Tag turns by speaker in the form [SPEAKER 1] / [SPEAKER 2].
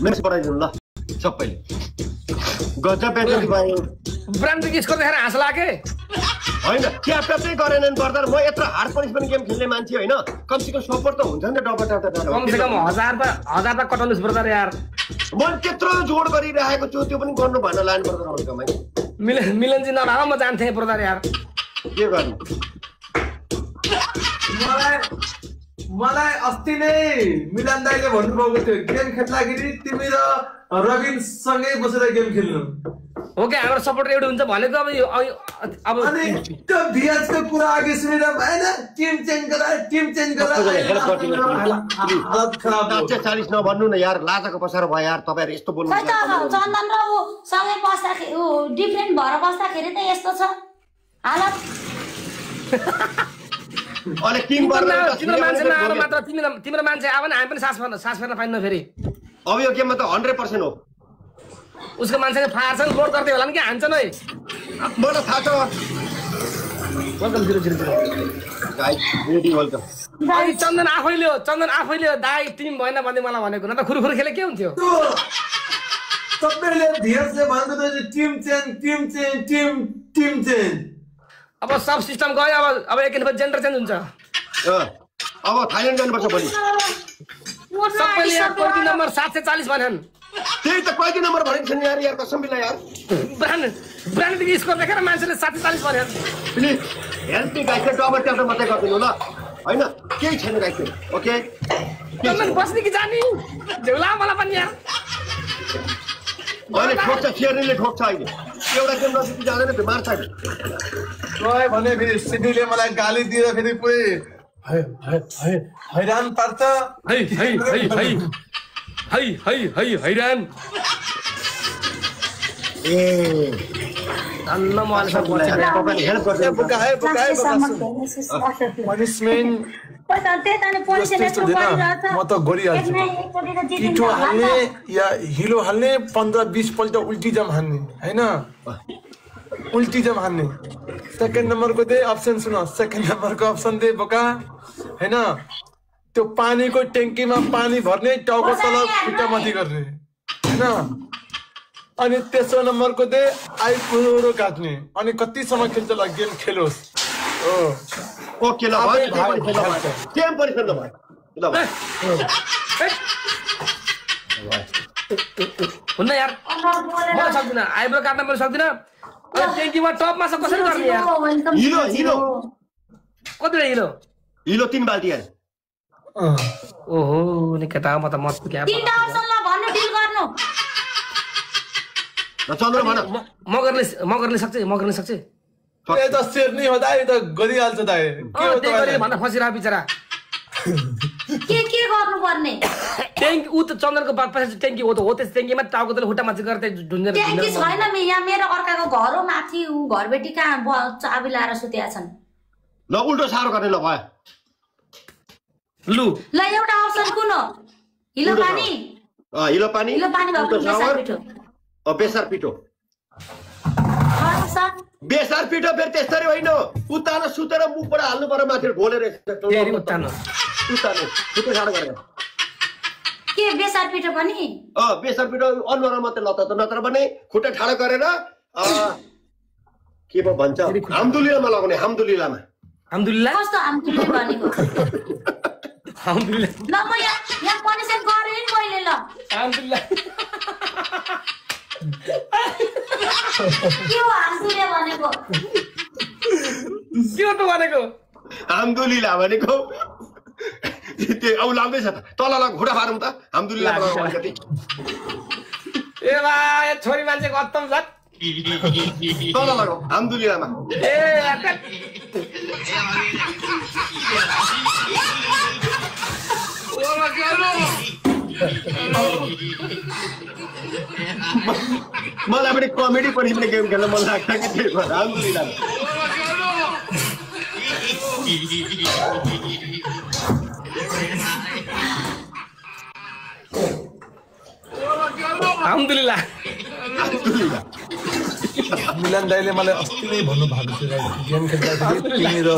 [SPEAKER 1] Mess पढाइदिनु ल सबैले गजब बेइज्जती भयो
[SPEAKER 2] ब्रान्ड किसको देखेर हाँस लागे
[SPEAKER 1] हैन क्याप्टै गरेनन् गर्दा म यत्रो हार्ड पनिसमेन्ट गेम खेल्ने मान्छे हैन कम से कम सपोर्ट त हुन्छ नि त डबटा
[SPEAKER 2] कम से कम 1000 त कटाउनुस् ब्रदर यार
[SPEAKER 1] म त्यत्रो जोड गरिरहेको छु त्यो पनि गर्नु भन्न लाइन ब्रदर हल्कामै
[SPEAKER 2] मिलनजी नभए म जान्थे ब्रदर यार
[SPEAKER 1] के गर्नु
[SPEAKER 3] मलाई अस्ति नै मिलन दाइले भन्नुभएको थियो गेम खेल्दाखेरि तिमी र रविन सँगै बसेर गेम खेल्नु
[SPEAKER 2] हो के हाम्रो सपोर्ट एउटै हुन्छ भनेको अब
[SPEAKER 3] अनि त्यो भिएचको कुरा अघि सुनेर भएन टिम चेन्ज गरा हालत खराब
[SPEAKER 1] हो 40 नभन्नु न यार लाजको पसार भयो यार तपाईहरु यस्तो बोल्नु
[SPEAKER 4] चन्दन र उ सँगै बस्दाखेरि उ डिफरेन्ट भएर बस्दाखेरि त यस्तो छ हालत
[SPEAKER 1] अनि किङ गरेर
[SPEAKER 2] तिम्रो मान्छे नआएर मात्र तिम्रो मान्छे आयो भने हामी पनि सास फेर्न पाइन्न फेरि
[SPEAKER 1] अब यो गेममा त 100% हो
[SPEAKER 2] उसको मान्छेले फायरसँग लोड गर्दै होला नि के हान्छ नै
[SPEAKER 1] मलाई थाहा छ
[SPEAKER 2] वेलकम 000
[SPEAKER 1] गाइस रेडी वेलकम
[SPEAKER 2] अनि चन्दन आफैले दाइ टिम भएन भन्दै मलाई भनेको न त खुरखुर खेले के हुन्थ्यो
[SPEAKER 3] सबैले भिएचले भनेको त टिम चेन्ज
[SPEAKER 2] अब सब सिस्टम गयो अब एकैछिन जेन्डर चेन्ज हुन्छ
[SPEAKER 1] अब थाइल्यान्ड जानुपर्छ भोलि
[SPEAKER 2] सबैले यहाँ कोटी नम्बर 740 भनेन्
[SPEAKER 1] त्यही त कति नम्बर भनेको छ नि यार कसम बिला यार
[SPEAKER 2] ब्रान्ड स्कोर देखेर मान्छेले 740 भनेन्
[SPEAKER 1] please help me guys double tap मात्रै गरिदिनु ल हैन केही छैन गाइस ओके
[SPEAKER 2] चन्दन बस्ने कि जानी झेउला मलाई पनि यार
[SPEAKER 1] अहिले ठोक्छ शेर्नीले ठोक्छ अहिले एउटा गेम नजिक जाँदैन बिमार छ
[SPEAKER 3] गए भने फेरि सिडीले मलाई गाली दिएर फेरि पुरै हैरान पार्छ
[SPEAKER 2] हैरान
[SPEAKER 1] ए
[SPEAKER 2] अन्न मलाई सब
[SPEAKER 1] तपाईले हेल्प गर्छ
[SPEAKER 3] बुकाए पनिशमेन्ट म त गरिहाल्छु पिठो हाल्ने या हिलो हाल्ने 15-20 पल्ट उल्टी जम हान्ने हैन उल्टी जम हान्ने सेकेन्ड नम्बरको दे अप्सन सुन सेकेन्ड नम्बरको अप्सन दे बोका हैन त्यो पानीको ट्याङ्कीमा पानी भर्ने टाउको तल खुट्टा माथि गर्ने हैन अनि तेस्रो नम्बरको दे आइपुरो काट्ने अनि कतिसम्म खेल्छ ल गेम खेलोस्
[SPEAKER 1] ओके ल भयो गेम पनि खेल्नु भयो ल
[SPEAKER 2] हुन्न यार म सक्दिन आइब्रो काट्न पनि सक्दिन अनि ट्याङ्कीमा टपमा छ कसरी गर्ने यार
[SPEAKER 1] हिलो
[SPEAKER 2] कति हिलो
[SPEAKER 1] 3 बाल्टी यार
[SPEAKER 2] ओहो नि केटा म त मत क्या
[SPEAKER 4] तीनटा अप्सन ल भन्नु डिल गर्नु
[SPEAKER 1] ल चन्द्र भन
[SPEAKER 2] म गर्न सक्छु
[SPEAKER 3] ए त शेर्नी हो दाइ त गरिहाल्छ दाइ
[SPEAKER 2] के हो त भन्दा फसिरा बिचरा
[SPEAKER 4] के गर्नु पर्ने
[SPEAKER 2] ट्याङ्की उ त चन्दनको बात ट्याङ्की हो त्यस ट्याङ्कीमा टाउको तले खुट्टा माथि गर्दै ढुन्जेर
[SPEAKER 4] ट्याङ्की छैन यहाँ मेरो अर्काको घर हो माथि उ घरबेटी कहाँ चाबी लाएर सुतेका छन्
[SPEAKER 1] ल उल्टो सारो गर्ने ल भयो
[SPEAKER 4] ल एउटा अप्सन कुन हो हिलो पानी भएको
[SPEAKER 1] बेसार पिठो बेसार पिठो फेरि त्यसरी होइन उतानो सुतेर मुखबाट हाल्नु पर्यो माथि घोलेर
[SPEAKER 2] उतानो
[SPEAKER 1] छिटो सारो गरेर
[SPEAKER 4] के बेसार पिठो पनि
[SPEAKER 1] बेसार पिठो अनुहारमा मात्रै लत नत्र भने खुट्टा ठाडो गरेर के पो भन्छ हामदुलिलामा लगाउने हामदुलिल्ला
[SPEAKER 4] कस्तो हामदुलिल्ला भनेको
[SPEAKER 2] हामदुलिल्ला
[SPEAKER 4] ल म यहाँ पनिसमेन्ट गरेँ नि मैले ल
[SPEAKER 2] हामदुलिल्ला
[SPEAKER 4] के हो हामदुलिल्ला भनेको
[SPEAKER 2] के हो त भनेको
[SPEAKER 1] हामदुलिल्ला भनेको त्यो औ लाग्दैछ त तल घुँडा फारौँ त हामदुलिल्लामा लगाउने कति
[SPEAKER 2] ए भाइ छोरी मान्छे खत्तम छ
[SPEAKER 1] तल लगाऊ हामदुलिल्लामा
[SPEAKER 2] ए
[SPEAKER 1] मलाई पनि कमेडी पनि गेम खेल्न मन लाग्छ कि त्यही भएर हामदुलिल्लामा
[SPEAKER 2] alhamdulillah.
[SPEAKER 3] मिलन दाइले मलाई अस्ति नै भन्नु भएको थियो गेम खेल्दाखेरि तिमी र